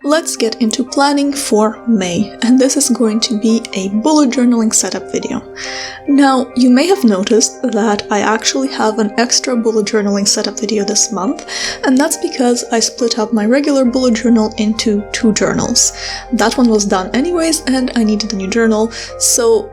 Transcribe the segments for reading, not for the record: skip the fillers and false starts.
let's get into planning for May, and this is going to be a bullet journaling setup video. Now, you may have noticed that I actually have an extra bullet journaling setup video this month, and that's because I split up my regular bullet journal into 2 journals. That one was done anyways, and I needed a new journal, so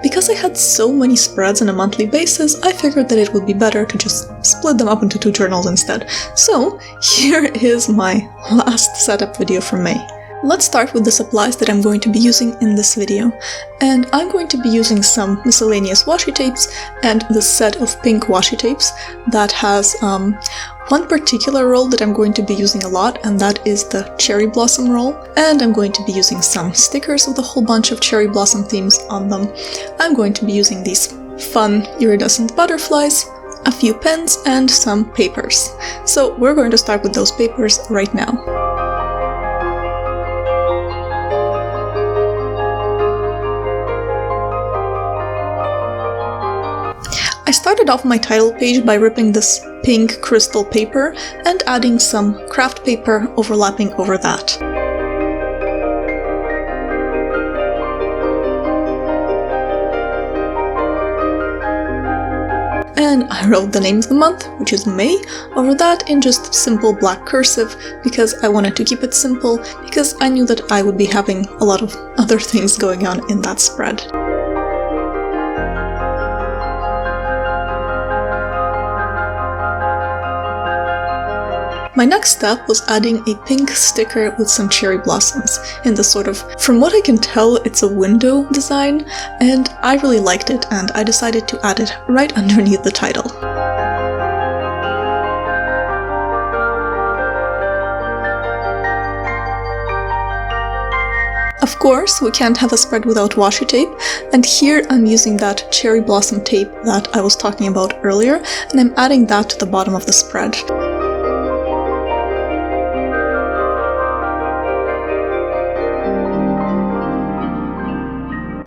because I had so many spreads on a monthly basis, I figured that it would be better to just split them up into 2 journals instead. So here is my last setup video for May. Let's start with the supplies that I'm going to be using in this video. And I'm going to be using some miscellaneous washi tapes and the set of pink washi tapes that has one particular roll that I'm going to be using a lot, and that is the cherry blossom roll. And I'm going to be using some stickers with a whole bunch of cherry blossom themes on them. I'm going to be using these fun iridescent butterflies, a few pens, and some papers. So we're going to start with those papers right now. I started off my title page by ripping this pink crystal paper and adding some craft paper overlapping over that. And I wrote the name of the month, which is May, over that in just simple black cursive, because I wanted to keep it simple, because I knew that I would be having a lot of other things going on in that spread. My next step was adding a pink sticker with some cherry blossoms in the sort of, from what I can tell, it's a window design, and I really liked it, and I decided to add it right underneath the title. Of course, we can't have a spread without washi tape, and here I'm using that cherry blossom tape that I was talking about earlier, and I'm adding that to the bottom of the spread.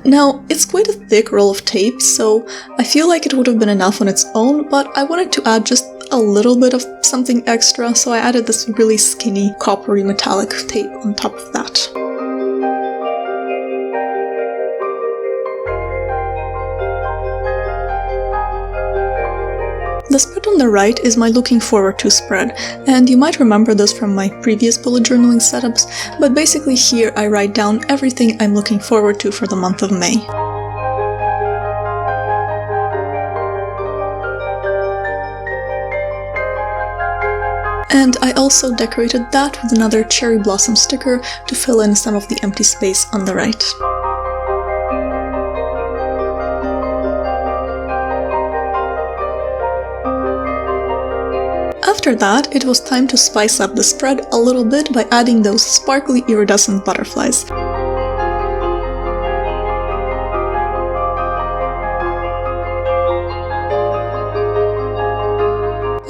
Now, it's quite a thick roll of tape, so I feel like it would have been enough on its own, but I wanted to add just a little bit of something extra, so I added this really skinny, coppery metallic tape on top of that. The spread on the right is my looking forward to spread, and you might remember this from my previous bullet journaling setups, but basically here I write down everything I'm looking forward to for the month of May. And I also decorated that with another cherry blossom sticker to fill in some of the empty space on the right. After that, it was time to spice up the spread a little bit by adding those sparkly iridescent butterflies.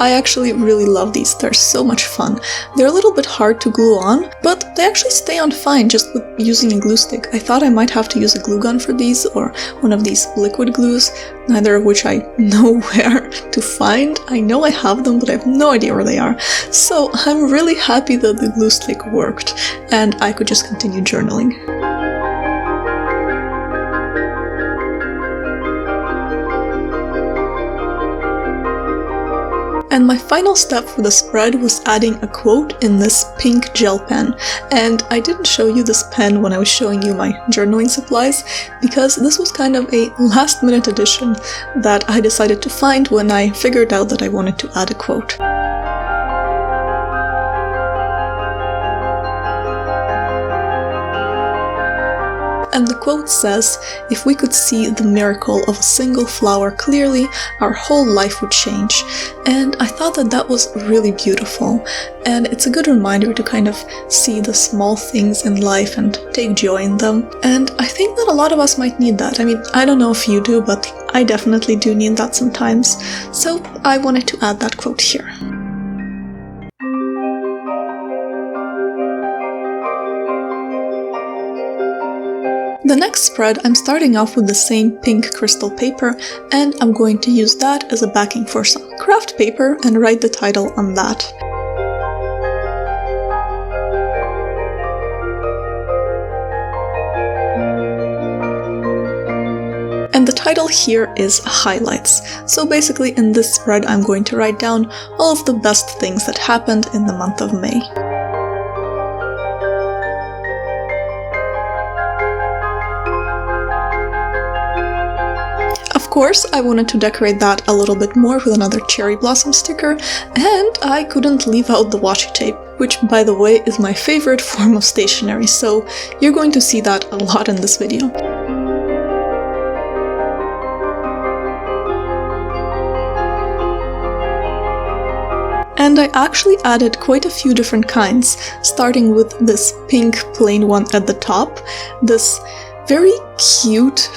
I actually really love these, they're so much fun. They're a little bit hard to glue on, but they actually stay on fine just with using a glue stick. I thought I might have to use a glue gun for these, or one of these liquid glues, neither of which I know where to find. I know I have them, but I have no idea where they are. So I'm really happy that the glue stick worked, and I could just continue journaling. And my final step for the spread was adding a quote in this pink gel pen. And I didn't show you this pen when I was showing you my journaling supplies, because this was kind of a last-minute addition that I decided to find when I figured out that I wanted to add a quote. And the quote says, "If we could see the miracle of a single flower clearly, our whole life would change." And I thought that that was really beautiful. And it's a good reminder to kind of see the small things in life and take joy in them. And I think that a lot of us might need that. I mean, I don't know if you do, but I definitely do need that sometimes. So I wanted to add that quote here. The next spread, I'm starting off with the same pink crystal paper, and I'm going to use that as a backing for some craft paper and write the title on that. title here is Highlights. So basically in this spread I'm going to write down all of the best things that happened in the month of May. Of course, I wanted to decorate that a little bit more with another cherry blossom sticker, and I couldn't leave out the washi tape, which by the way is my favorite form of stationery, so you're going to see that a lot in this video. And I actually added quite a few different kinds, starting with this pink plain one at the top, this very cute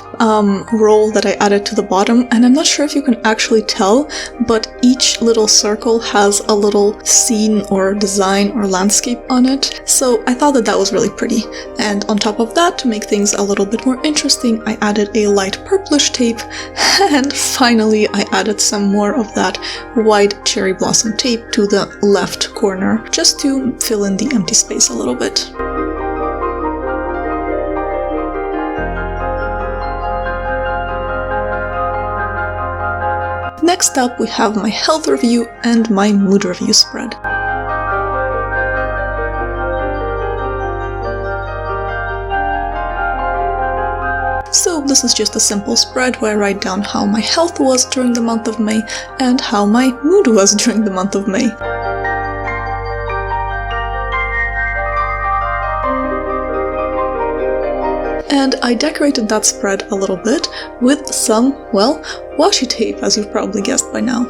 roll that I added to the bottom, and I'm not sure if you can actually tell, but each little circle has a little scene or design or landscape on it, so I thought that that was really pretty. And on top of that, to make things a little bit more interesting, I added a light purplish tape, and finally I added some more of that white cherry blossom tape to the left corner, just to fill in the empty space a little bit. Next up, we have my health review and my mood review spread. So this is just a simple spread where I write down how my health was during the month of May and how my mood was during the month of May. And I decorated that spread a little bit with some, well, washi tape, as you've probably guessed by now.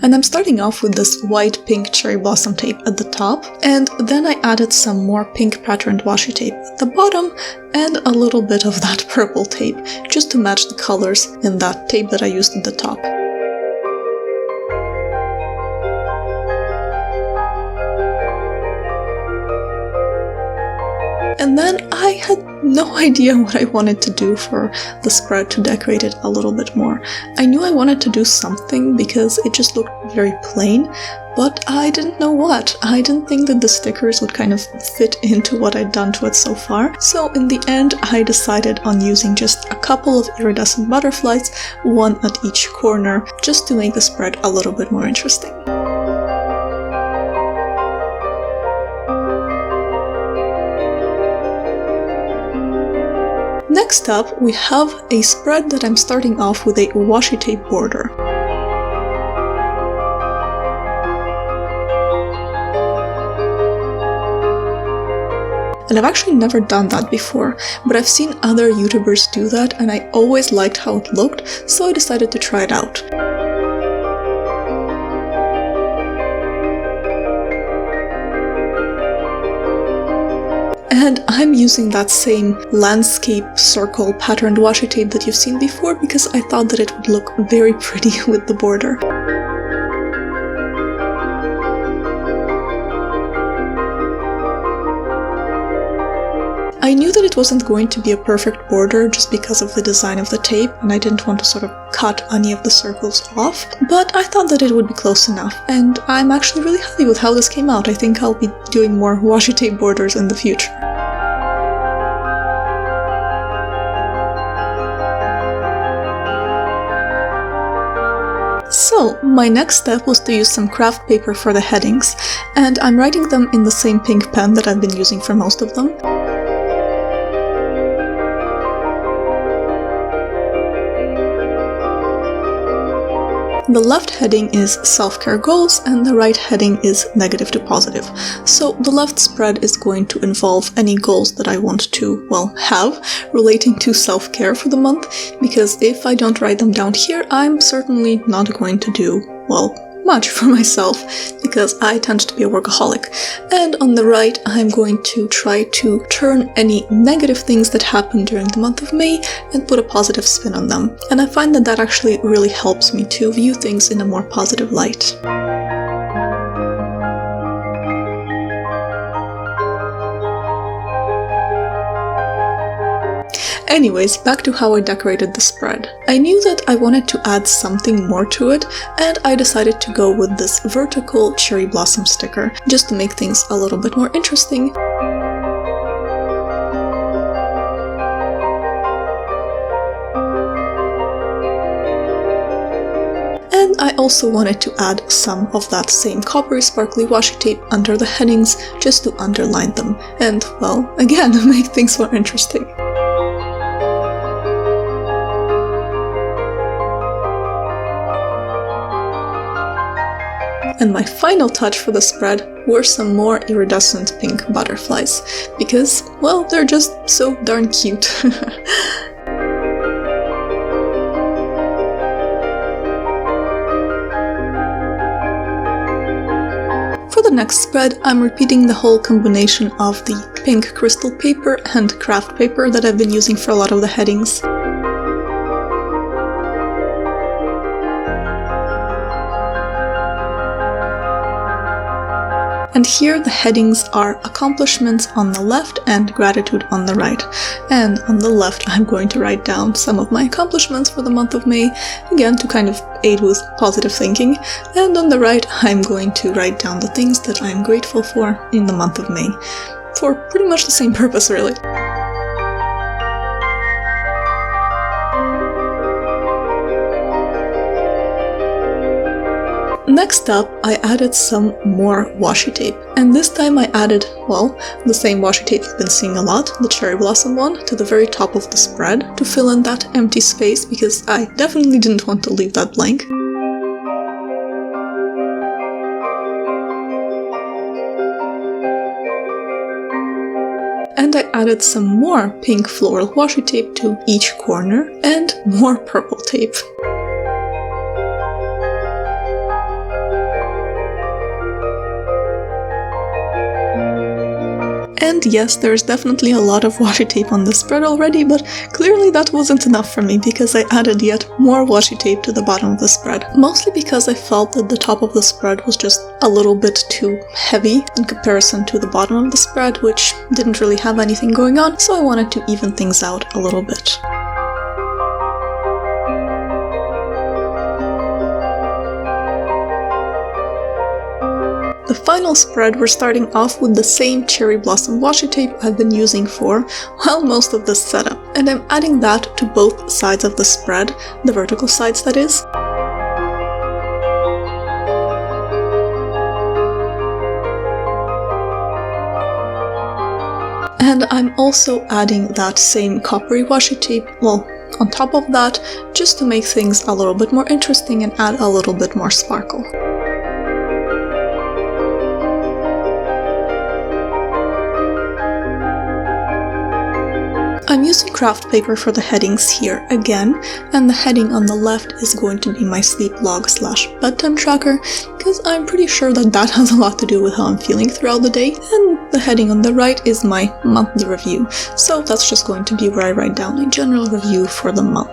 And I'm starting off with this white pink cherry blossom tape at the top, and then I added some more pink patterned washi tape at the bottom and a little bit of that purple tape, just to match the colors in that tape that I used at the top. And then I had no idea what I wanted to do for the spread to decorate it a little bit more. I knew I wanted to do something because it just looked very plain, but I didn't know what. I didn't think that the stickers would kind of fit into what I'd done to it so far. So in the end, I decided on using just a couple of iridescent butterflies, one at each corner, just to make the spread a little bit more interesting. Next up, we have a spread that I'm starting off with a washi tape border. And I've actually never done that before, but I've seen other YouTubers do that and I always liked how it looked, so I decided to try it out. And I'm using that same landscape circle patterned washi tape that you've seen before because I thought that it would look very pretty with the border. I knew that it wasn't going to be a perfect border just because of the design of the tape, and I didn't want to sort of cut any of the circles off, but I thought that it would be close enough, and I'm actually really happy with how this came out. I think I'll be doing more washi tape borders in the future. So, my next step was to use some craft paper for the headings, and I'm writing them in the same pink pen that I've been using for most of them. The left heading is self-care goals and the right heading is negative to positive. So the left spread is going to involve any goals that I want to, well, have relating to self-care for the month, because if I don't write them down here, I'm certainly not going to do, well, much for myself, because I tend to be a workaholic. And on the right, I'm going to try to turn any negative things that happen during the month of May and put a positive spin on them. And I find that that actually really helps me to view things in a more positive light. Anyways, back to how I decorated the spread. I knew that I wanted to add something more to it, and I decided to go with this vertical cherry blossom sticker, just to make things a little bit more interesting. And I also wanted to add some of that same coppery sparkly washi tape under the headings just to underline them and, well, again, make things more interesting. And my final touch for the spread were some more iridescent pink butterflies, because, well, they're just so darn cute. For the next spread, I'm repeating the whole combination of the pink crystal paper and craft paper that I've been using for a lot of the headings. And here the headings are accomplishments on the left and gratitude on the right. And on the left I'm going to write down some of my accomplishments for the month of May, again to kind of aid with positive thinking. And on the right I'm going to write down the things that I'm grateful for in the month of May. For pretty much the same purpose, really. Next up, I added some more washi tape, and this time I added, well, the same washi tape you've been seeing a lot, the cherry blossom one, to the very top of the spread to fill in that empty space because I definitely didn't want to leave that blank. And I added some more pink floral washi tape to each corner and more purple tape. And yes, there's definitely a lot of washi tape on the spread already, but clearly that wasn't enough for me because I added yet more washi tape to the bottom of the spread. Mostly because I felt that the top of the spread was just a little bit too heavy in comparison to the bottom of the spread, which didn't really have anything going on, so I wanted to even things out a little bit. The final spread, we're starting off with the same cherry blossom washi tape I've been using for, well, most of this setup. And I'm adding that to both sides of the spread, the vertical sides that is. And I'm also adding that same coppery washi tape, well, on top of that, just to make things a little bit more interesting and add a little bit more sparkle. I'm using craft paper for the headings here again, and the heading on the left is going to be my sleep log / bedtime tracker, because I'm pretty sure that that has a lot to do with how I'm feeling throughout the day, and the heading on the right is my monthly review, so that's just going to be where I write down a general review for the month.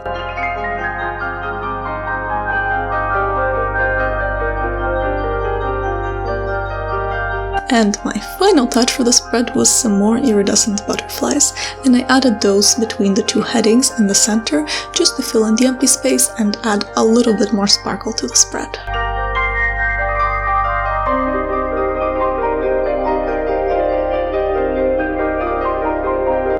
And my final touch for the spread was some more iridescent butterflies, and I added those between the two headings in the center just to fill in the empty space and add a little bit more sparkle to the spread.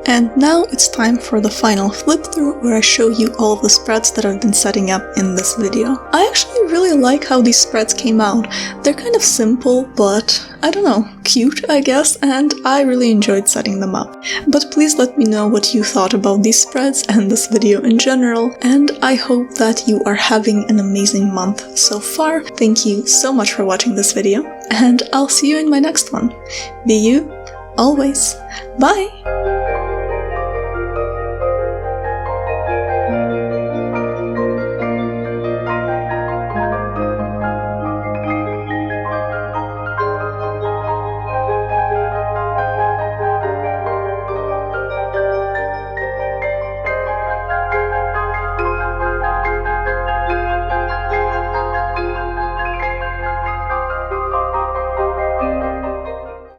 And now it's time for the final flip through, where I show you all of the spreads that I've been setting up in this video. I actually really like how these spreads came out. They're kind of simple, but I don't know, cute I guess, and I really enjoyed setting them up. But please let me know what you thought about these spreads and this video in general, and I hope that you are having an amazing month so far. Thank you so much for watching this video, and I'll see you in my next one. Be you, always. Bye!